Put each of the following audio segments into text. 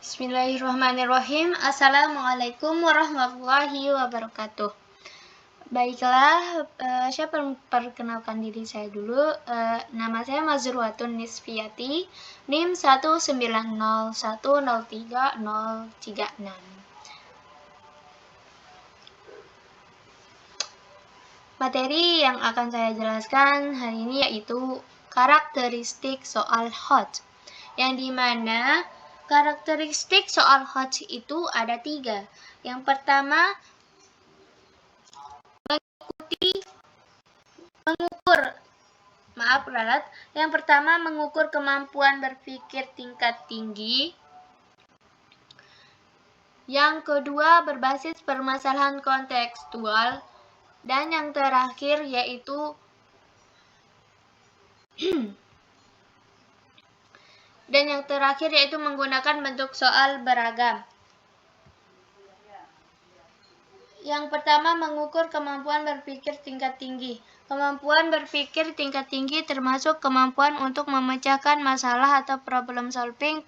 Bismillahirrahmanirrahim. Assalamualaikum warahmatullahi wabarakatuh. Baiklah, saya perkenalkan diri saya dulu. Nama saya Mazruatun Nisfiyati, NIM 190103036. Materi yang akan saya jelaskan hari ini yaitu karakteristik soal Hodge, yang dimana karakteristik soal Hodge itu ada 3. Yang pertama, mengukur kemampuan berpikir tingkat tinggi. Yang kedua, berbasis permasalahan kontekstual. Dan yang terakhir yaitu menggunakan bentuk soal beragam. Yang pertama, mengukur kemampuan berpikir tingkat tinggi. Kemampuan berpikir tingkat tinggi termasuk kemampuan untuk memecahkan masalah atau problem solving,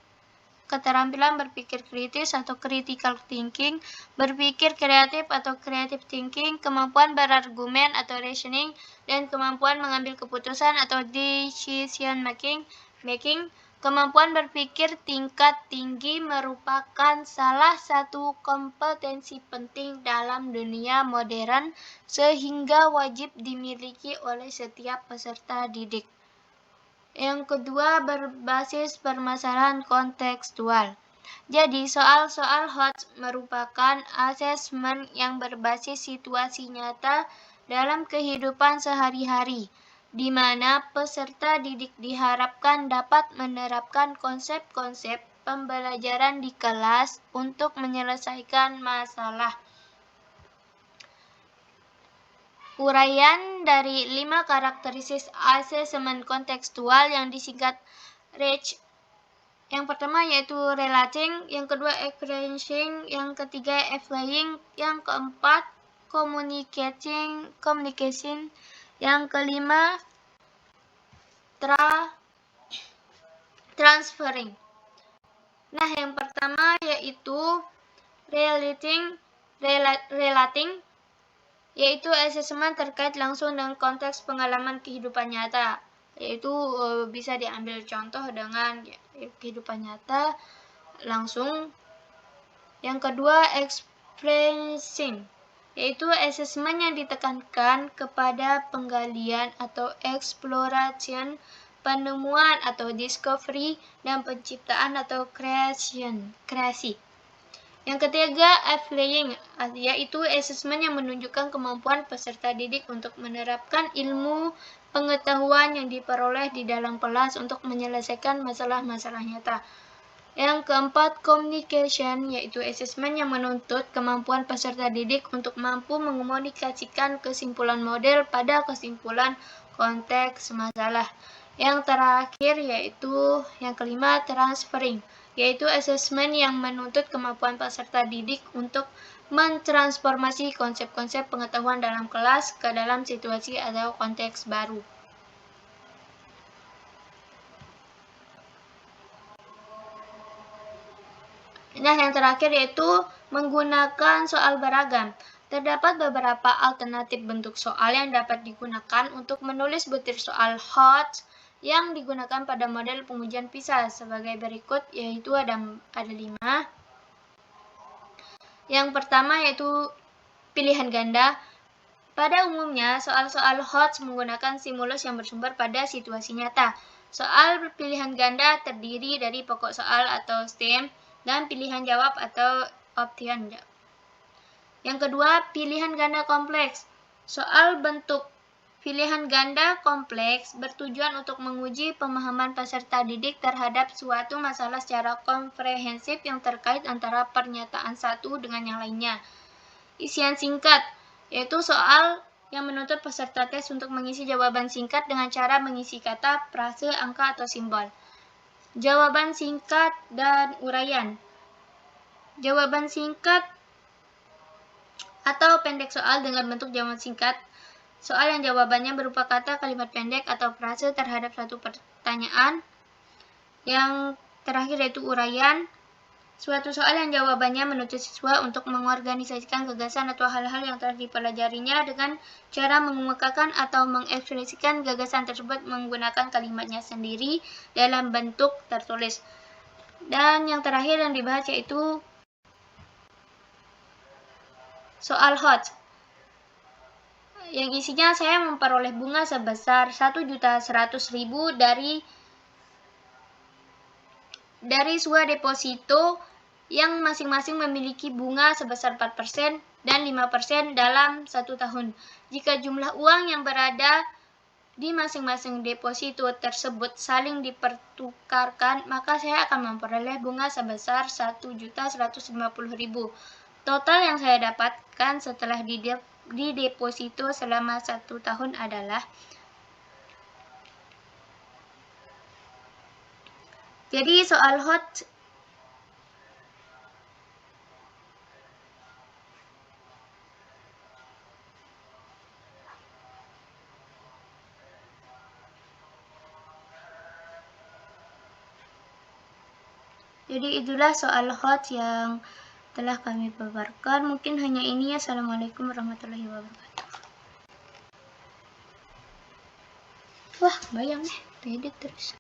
keterampilan berpikir kritis atau critical thinking, berpikir kreatif atau creative thinking, kemampuan berargumen atau reasoning, dan kemampuan mengambil keputusan atau decision making. Kemampuan berpikir tingkat tinggi merupakan salah satu kompetensi penting dalam dunia modern sehingga wajib dimiliki oleh setiap peserta didik. Yang kedua, berbasis permasalahan kontekstual. Jadi, soal-soal Hodge merupakan asesmen yang berbasis situasi nyata dalam kehidupan sehari-hari, di mana peserta didik diharapkan dapat menerapkan konsep-konsep pembelajaran di kelas untuk menyelesaikan masalah. Uraian dari 5 karakteristik asesmen kontekstual yang disingkat RACH. Yang pertama yaitu relating, yang kedua experiencing, yang ketiga applying, yang keempat communication, yang kelima transferring. Nah, yang pertama yaitu relating, yaitu asesmen terkait langsung dengan konteks pengalaman kehidupan nyata, yaitu bisa diambil contoh dengan kehidupan nyata langsung. Yang kedua, experiencing, yaitu asesmen yang ditekankan kepada penggalian atau exploration, penemuan atau discovery, dan penciptaan atau kreasi. Yang ketiga, applying, yaitu asesmen yang menunjukkan kemampuan peserta didik untuk menerapkan ilmu pengetahuan yang diperoleh di dalam kelas untuk menyelesaikan masalah-masalah nyata. Yang keempat, communication, yaitu asesmen yang menuntut kemampuan peserta didik untuk mampu mengomunikasikan kesimpulan model pada kesimpulan konteks masalah. Yang terakhir yaitu yang kelima, transferring, yaitu asesmen yang menuntut kemampuan peserta didik untuk mentransformasi konsep-konsep pengetahuan dalam kelas ke dalam situasi atau konteks baru. Nah, yang terakhir yaitu menggunakan soal beragam. Terdapat beberapa alternatif bentuk soal yang dapat digunakan untuk menulis butir soal Hodge yang digunakan pada model pengujian PISA sebagai berikut, yaitu ada 5. Yang pertama yaitu pilihan ganda. Pada umumnya, soal-soal Hodge menggunakan stimulus yang bersumber pada situasi nyata. Soal pilihan ganda terdiri dari pokok soal atau STEM dan pilihan jawab atau option. Yang kedua, pilihan ganda kompleks. Soal bentuk pilihan ganda kompleks bertujuan untuk menguji pemahaman peserta didik terhadap suatu masalah secara komprehensif yang terkait antara pernyataan satu dengan yang lainnya. Isian singkat, yaitu soal yang menuntut peserta tes untuk mengisi jawaban singkat dengan cara mengisi kata, frase, angka, atau simbol. Jawaban singkat dan uraian. Jawaban singkat atau pendek soal dengan bentuk jawaban singkat. Soal yang jawabannya berupa kata, kalimat pendek, atau frase terhadap suatu pertanyaan. Yang terakhir yaitu uraian. Suatu soal yang jawabannya menuntut siswa untuk mengorganisasikan gagasan atau hal-hal yang telah dipelajarinya dengan cara mengemukakan atau mengekspresikan gagasan tersebut menggunakan kalimatnya sendiri dalam bentuk tertulis. Dan yang terakhir yang dibahas yaitu soal HOT, yang isinya saya memperoleh bunga sebesar 1.100.000 dari sebuah deposito yang masing-masing memiliki bunga sebesar 4% dan 5% dalam 1 tahun. Jika jumlah uang yang berada di masing-masing deposito tersebut saling dipertukarkan, maka saya akan memperoleh bunga sebesar 1.150.000. Total yang saya dapatkan setelah di deposito selama 1 tahun adalah, jadi soal HOT jadi itulah soal HOT yang telah kami paparkan. Mungkin hanya ini ya. Assalamualaikum warahmatullahi wabarakatuh. Wah, bayang nih, edit terus.